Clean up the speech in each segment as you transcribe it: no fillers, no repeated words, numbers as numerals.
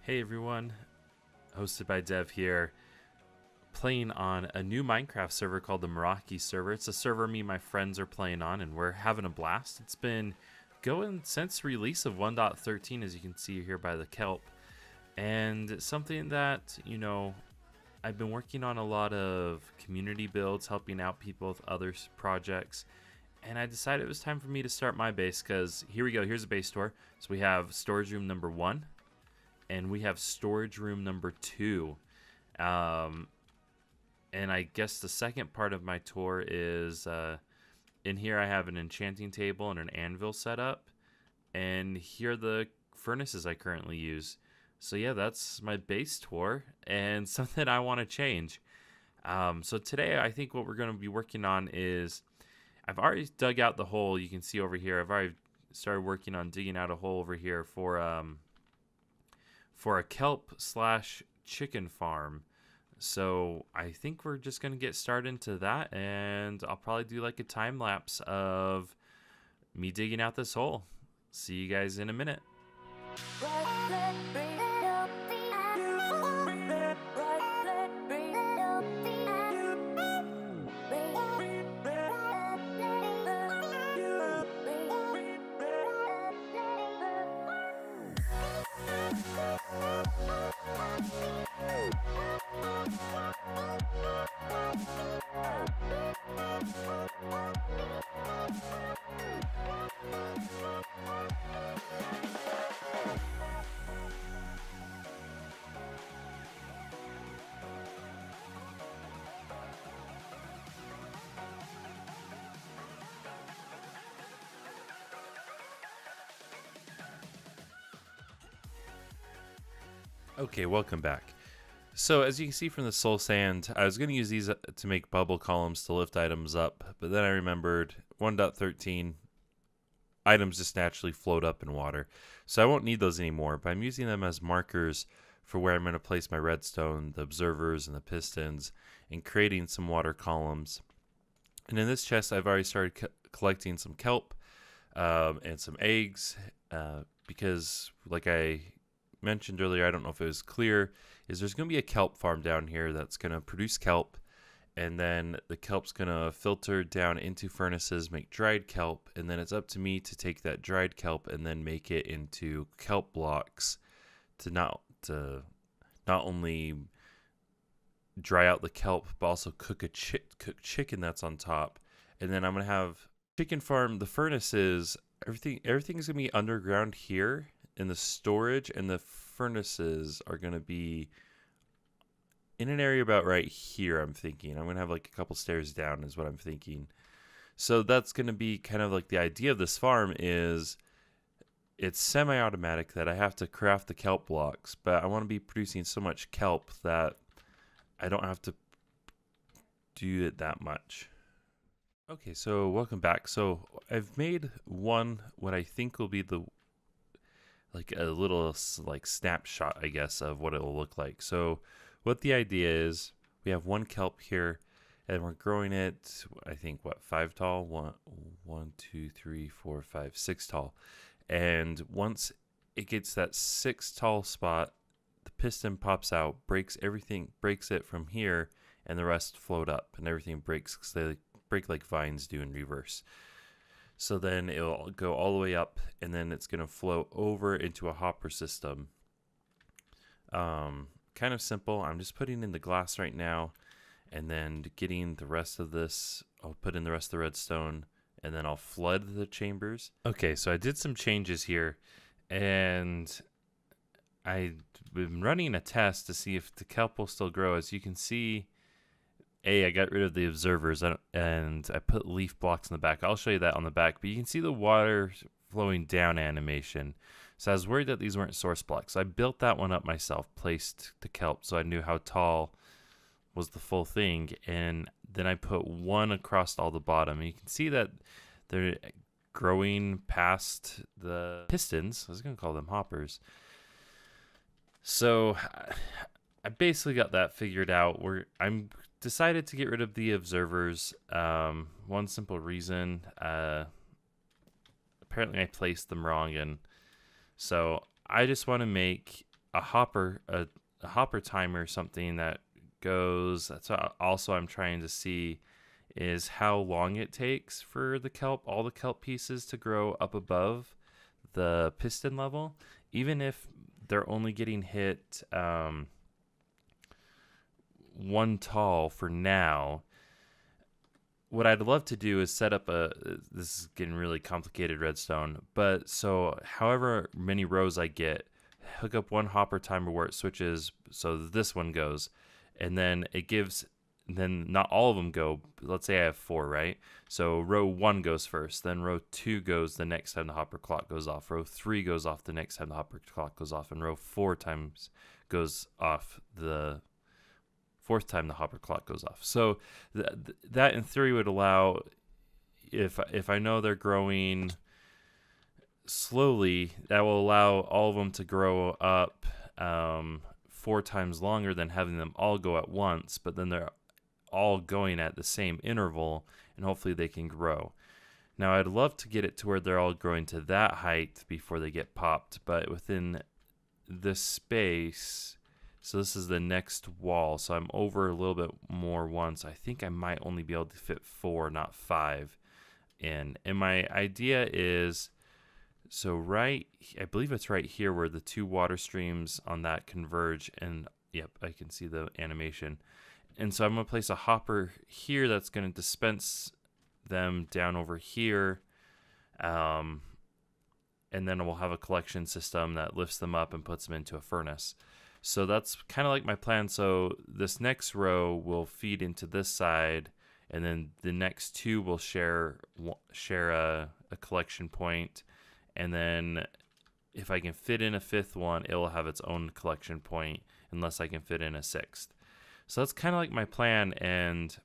Hey everyone, hosted by Dev here, playing on a new Minecraft server called the Meraki server. It's a server me and my friends are playing on, and we're having a blast. It's been going since release of 1.13, as you can see here by the kelp, and something that, I've been working on a lot of community builds, helping out people with other projects, and I decided it was time for me to start my base, because here we go, here's a base tour. So we have storage room number 1, and we have storage room number 2. And I guess the second part of my tour is in here I have an enchanting table and an anvil set up, and here are the furnaces I currently use. So yeah, that's my base tour and something I want to change. So today I think what we're going to be working on is, I've already dug out the hole. You can see over here I've already started working on digging out a hole over here for a kelp slash chicken farm. So I think we're just going to get started into that, and I'll probably do like a time lapse of me digging out this hole. See you guys in a minute. Okay, welcome back. So as you can see from the soul sand, I was going to use these to make bubble columns to lift items up, but then I remembered 1.13 items just naturally float up in water, so I won't need those anymore, but I'm using them as markers for where I'm going to place my redstone, the observers, and the pistons, and creating some water columns. And in this chest I've already started collecting some kelp and some eggs, because like I mentioned earlier, I don't know if it was clear, is there's going to be a kelp farm down here that's going to produce kelp, and then the kelp's going to filter down into furnaces, make dried kelp, and then it's up to me to take that dried kelp and then make it into kelp blocks to not only dry out the kelp but also cook chicken that's on top. And then I'm going to have chicken farm, the furnaces, everything's going to be underground here in the storage, and the furnaces are going to be in an area about right here. I'm thinking I'm going to have like a couple stairs down is what I'm thinking. So that's going to be kind of like the idea of this farm is it's semi-automatic that I have to craft the kelp blocks, but I want to be producing so much kelp that I don't have to do it that much. Okay, so welcome back. So I've made what I think will be like a little like snapshot, I guess, of what it will look like. So what the idea is, we have one kelp here, and we're growing it, I think, 5 tall? 1, 2, 3, 4, 5, 6 tall. And once it gets that 6 tall spot, the piston pops out, breaks it from here, and the rest float up, and everything breaks because they break like vines do in reverse. So then it'll go all the way up, and then it's going to flow over into a hopper system. Kind of simple. I'm just putting in the glass right now, and then getting the rest of this, I'll put in the rest of the redstone, and then I'll flood the chambers. Okay, so I did some changes here, and I've been running a test to see if the kelp will still grow. As you can see, I got rid of the observers, and I put leaf blocks in the back. I'll show you that on the back, but you can see the water flowing down animation. So I was worried that these weren't source blocks. I built that one up myself, placed the kelp so I knew how tall was the full thing, and then I put one across all the bottom. And you can see that they're growing past the pistons. I was going to call them hoppers. So I basically got that figured out. I'm decided to get rid of the observers. One simple reason, apparently I placed them wrong, and so I just want to make a hopper timer, something that goes. That's also I'm trying to see is how long it takes for all the kelp pieces to grow up above the piston level, even if they're only getting hit one tall for now. What I'd love to do is set up this is getting really complicated, redstone, but so however many rows I get, hook up one hopper timer where it switches, so this one goes, and then it gives, then not all of them go. Let's say I have 4, right? So row 1 goes first, then row 2 goes the next time the hopper clock goes off, row 3 goes off the next time the hopper clock goes off, and row 4 times goes off the 4th time the hopper clock goes off. So that in theory would allow, if I know they're growing slowly, that will allow all of them to grow up 4 times longer than having them all go at once, but then they're all going at the same interval, and hopefully they can grow. Now I'd love to get it to where they're all growing to that height before they get popped, but within this space, so this is the next wall, so I'm over a little bit more once. I think I might only be able to fit 4, not 5 in. And my idea is, so I believe it's right here where the 2 water streams on that converge, and yep, I can see the animation. And so I'm going to place a hopper here that's going to dispense them down over here. And then we'll have a collection system that lifts them up and puts them into a furnace. So that's kind of like my plan. So this next row will feed into this side, and then the next 2 will share a collection point. And then if I can fit in a 5th one, it will have its own collection point, unless I can fit in a 6th. So that's kind of like my plan. And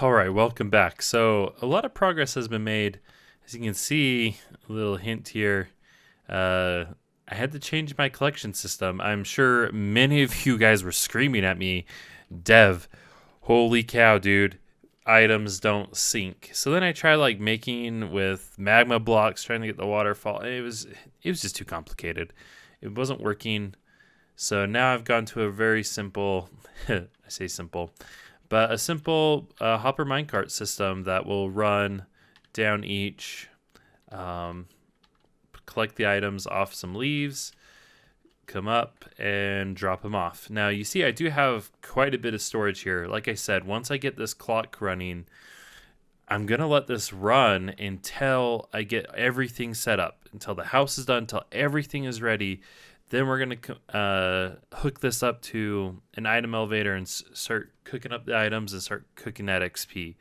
all right, welcome back. So a lot of progress has been made. As you can see, a little hint here. I had to change my collection system. I'm sure many of you guys were screaming at me, Dev, holy cow, dude, items don't sink. So then I tried like making with magma blocks, trying to get the waterfall. It was just too complicated. It wasn't working. So now I've gone to a very simple, I say simple, but a simple hopper minecart system that will run down each, collect the items off some leaves, come up and drop them off. Now you see I do have quite a bit of storage here. Like I said, once I get this clock running, I'm going to let this run until I get everything set up, until the house is done, until everything is ready. Then we're going to hook this up to an item elevator and start cooking up the items and start cooking that XP.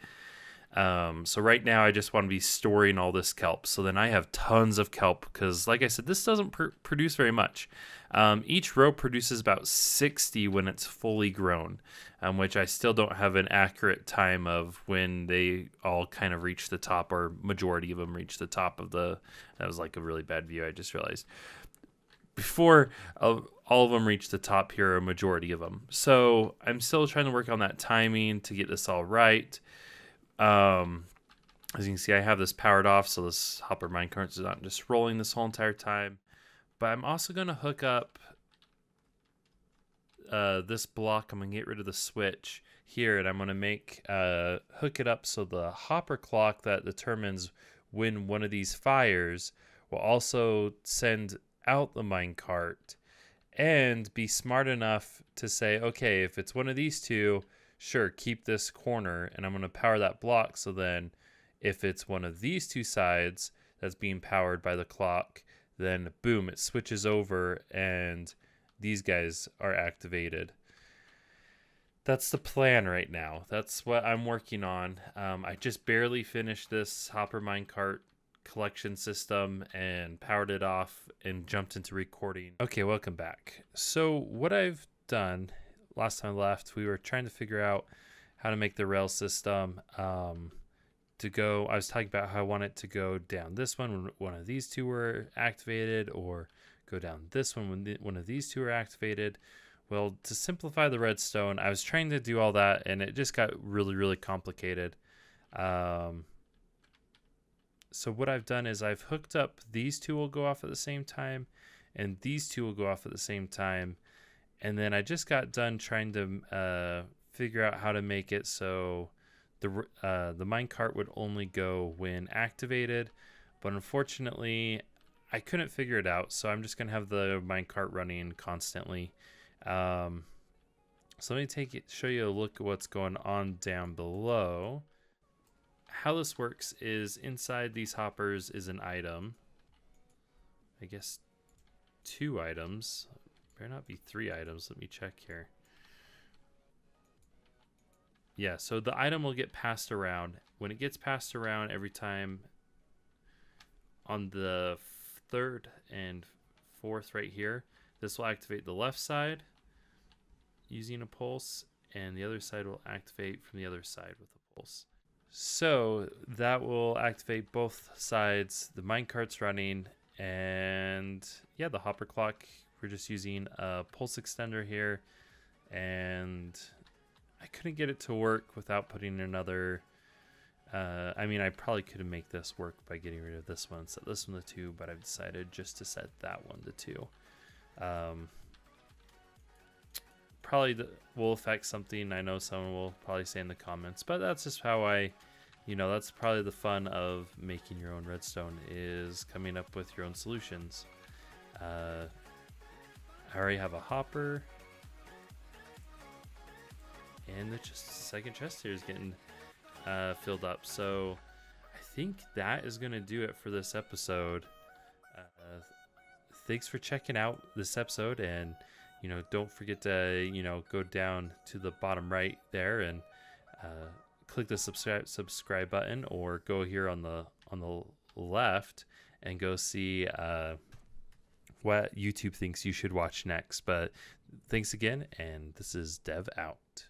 So right now I just want to be storing all this kelp. So then I have tons of kelp because, like I said, this doesn't produce very much. Each row produces about 60 when it's fully grown, which I still don't have an accurate time of when they all kind of reach the top, or majority of them reach the top of the. That was like a really bad view, I just realized. Before all of them reach the top here, a majority of them. So I'm still trying to work on that timing to get this all right. As you can see, I have this powered off, so this hopper minecart is not just rolling this whole entire time. But I'm also going to hook up this block. I'm going to get rid of the switch here, and I'm going to make hook it up so the hopper clock that determines when one of these fires will also send out the minecart and be smart enough to say, okay, if it's one of these two, sure, keep this corner, and I'm going to power that block. So then if it's one of these two sides that's being powered by the clock, then boom, it switches over and these guys are activated. That's the plan right now. That's what I'm working on. I just barely finished this hopper minecart collection system and powered it off and jumped into recording. Okay, welcome back. So what I've done, last time I left, we were trying to figure out how to make the rail system to go. I was talking about how I want it to go down this one when one of these two were activated, or go down this one when one of these two are activated. Well, to simplify the redstone, I was trying to do all that, and it just got really, really complicated. So what I've done is I've hooked up, these two will go off at the same time, and these two will go off at the same time. And then I just got done trying to figure out how to make it so the minecart would only go when activated, but unfortunately I couldn't figure it out, so I'm just gonna have the minecart running constantly. So let me show you a look at what's going on down below. How this works is inside these hoppers is an item. I guess 2 items. Better not be 3 items. Let me check here. Yeah, so the item will get passed around. When it gets passed around every time on the 3rd and 4th right here, this will activate the left side using a pulse, and the other side will activate from the other side with a pulse. So that will activate both sides. The minecart's running, and yeah, the hopper clock, we're just using a pulse extender here, and I couldn't get it to work without putting another I mean, I probably could have made this work by getting rid of this one, set this one to 2, but I've decided just to set that one to 2. Probably will affect something. I know someone will probably say in the comments, but that's just how that's probably the fun of making your own redstone, is coming up with your own solutions. I already have a hopper, and the second chest here is getting filled up. So I think that is going to do it for this episode. Thanks for checking out this episode, and don't forget to go down to the bottom right there and click the subscribe button, or go here on the left and go see what YouTube thinks you should watch next. But thanks again, and this is Dev out.